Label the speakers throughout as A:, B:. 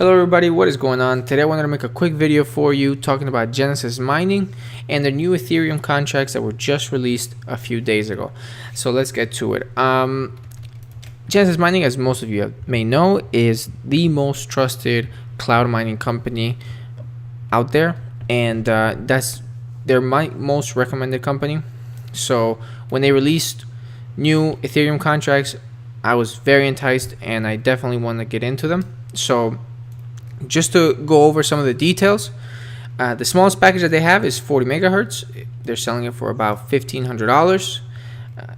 A: Hello everybody, what is going on? Today I wanted to make a quick video for you talking about Genesis Mining and the new Ethereum contracts that were just released a few days ago. So let's get to it. Genesis Mining, as most of you may know, is the most trusted cloud mining company out there, and that's their most recommended company. So when they released new Ethereum contracts, I was very enticed and I definitely want to get into them. So just to go over some of the details, the smallest package that they have is 40 megahertz. They're selling it for about $1,500.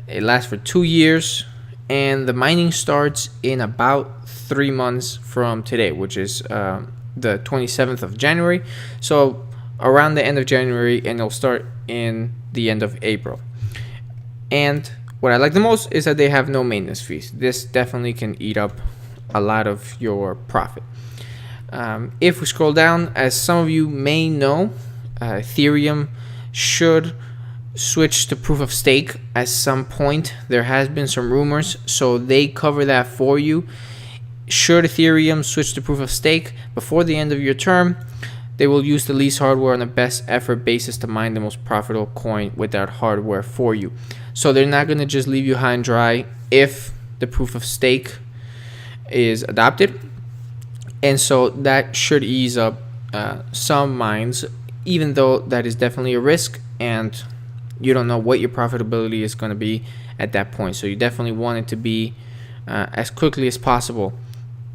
A: It lasts for 2 years, and the mining starts in about 3 months from today, which is the 27th of January. So around the end of January, and it'll start in the end of April. And what I like the most is that they have no maintenance fees. This definitely can eat up a lot of your profit. If we scroll down, as some of you may know, Ethereum should switch to proof of stake at some point. There has been some rumors, so they cover that for you. Should Ethereum switch to proof of stake before the end of your term, they will use the least hardware on a best effort basis to mine the most profitable coin with that hardware for you. So they're not going to just leave you high and dry if the proof of stake is adopted. And so that should ease up some mines, even though that is definitely a risk and you don't know what your profitability is going to be at that point. So you definitely want it to be as quickly as possible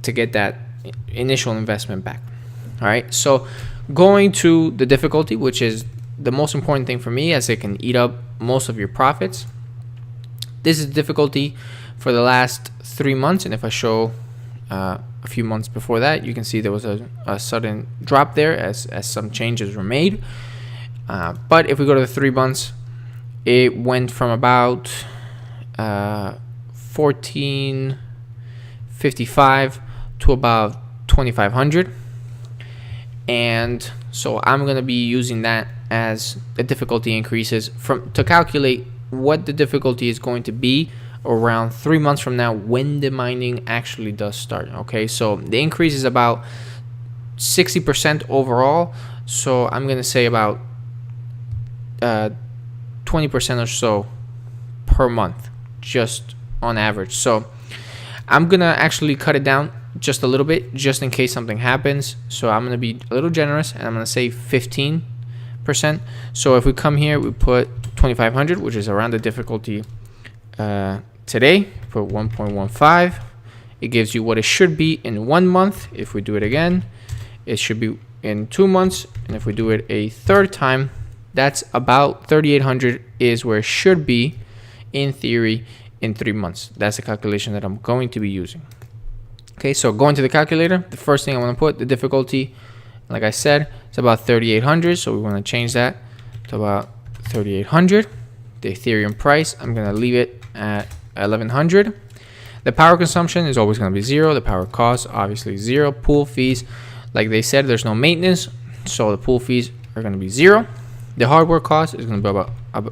A: to get that initial investment back. All right, so going to the difficulty, which is the most important thing for me, as it can eat up most of your profits. This is the difficulty for the last 3 months, and if I show a few months before that, you can see there was a sudden drop there as some changes were made. But if we go to the 3 months, it went from about 1455 to about 2500. And so I'm going to be using that as the difficulty increases to calculate what the difficulty is going to be around 3 months from now when the mining actually does start. Okay, so the increase is about 60% overall, so I'm going to say about 20% or so per month, just on average. So I'm going to actually cut it down just a little bit, just in case something happens. So I'm going to be a little generous, and I'm going to say 15%. So if we come here, we put 2500, which is around the difficulty today, put 1.15. It gives you what it should be in 1 month. If we do it again, it should be in 2 months. And if we do it a third time, that's about 3800 is where it should be in theory in 3 months. That's the calculation that I'm going to be using. Okay, so going to the calculator, the first thing I want to put, the difficulty, like I said, it's about 3800. So we want to change that to about 3800. The Ethereum price, I'm going to leave it at 1100. The power consumption is always going to be 0. The power cost, obviously 0. Pool fees, like they said, there's no maintenance, so the pool fees are going to be 0. The hardware cost is going to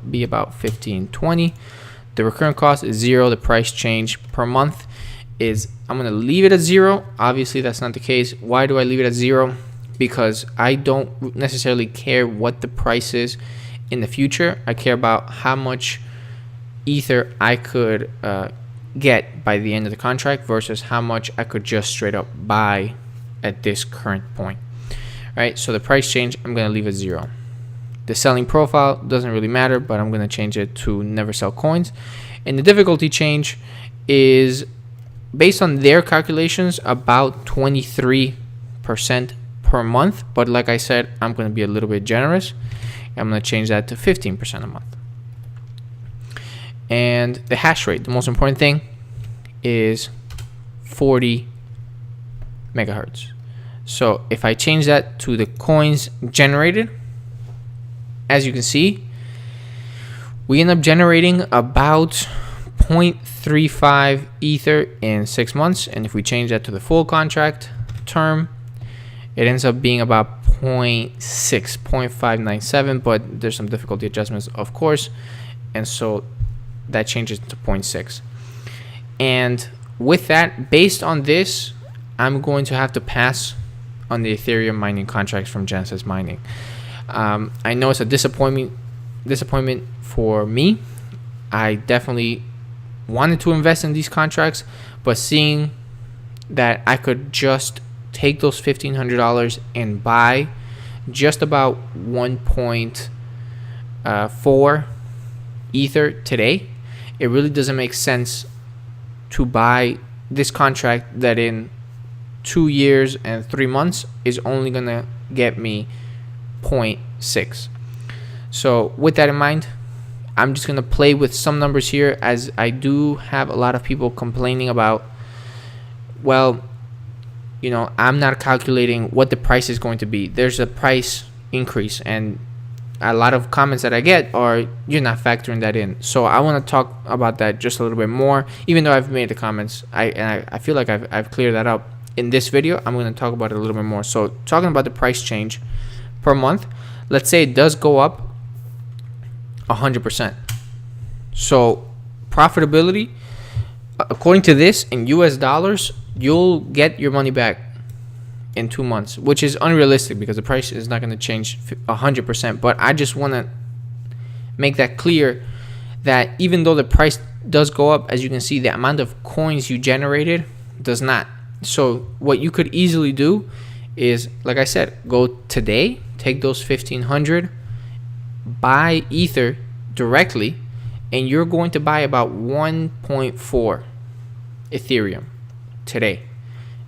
A: be about 1520. The recurrent cost is 0. The price change per month is, I'm going to leave it at 0. Obviously that's not the case. Why do I leave it at 0? Because I don't necessarily care what the price is in the future. I care about how much Ether I could get by the end of the contract versus how much I could just straight up buy at this current point. All right, so the price change, I'm going to leave it 0. The selling profile doesn't really matter, but I'm going to change it to never sell coins. And the difficulty change is based on their calculations about 23% per month. But like I said, I'm going to be a little bit generous. I'm going to change that to 15% a month. And the hash rate, the most important thing, is 40 megahertz. So if I change that to the coins generated, as you can see, we end up generating about 0.35 Ether in 6 months. And if we change that to the full contract term, it ends up being about 0.597, but there's some difficulty adjustments, of course. And so that changes to 0.6. And with that, based on this, I'm going to have to pass on the Ethereum mining contracts from Genesis Mining. I know it's a disappointment for me. I definitely wanted to invest in these contracts, but seeing that I could just take those $1,500 and buy just about 1.4 Ether today, it really doesn't make sense to buy this contract that in 2 years and 3 months is only gonna get me 0.6. So with that in mind, I'm just gonna play with some numbers here, as I do have a lot of people complaining about, well, you know, I'm not calculating what the price is going to be. There's a price increase, and a lot of comments that I get are, you're not factoring that in. So I want to talk about that just a little bit more, even though I've made the comments. I feel like I've cleared that up. In this video, I'm going to talk about it a little bit more. So talking about the price change per month, let's say it does go up 100%. So profitability, according to this, in US dollars, you'll get your money back in 2 months, which is unrealistic because the price is not going to change 100%. But I just want to make that clear that even though the price does go up, as you can see, the amount of coins you generated does not. So what you could easily do is, like I said, go today, take those 1,500, buy Ether directly, and you're going to buy about 1.4 Ethereum today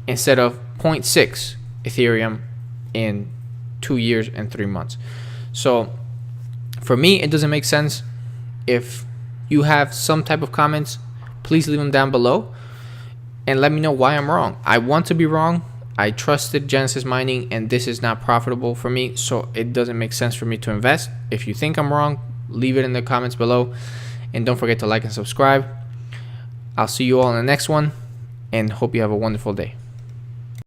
A: instead of 0.6 Ethereum in 2 years and 3 months. So for me, it doesn't make sense. If you have some type of comments, please leave them down below and let me know why I'm wrong. I want to be wrong. I trusted Genesis Mining, and this is not profitable for me, so it doesn't make sense for me to invest. If you think I'm wrong, leave it in the comments below, and don't forget to like and subscribe. I'll see you all in the next one, and hope you have a wonderful day.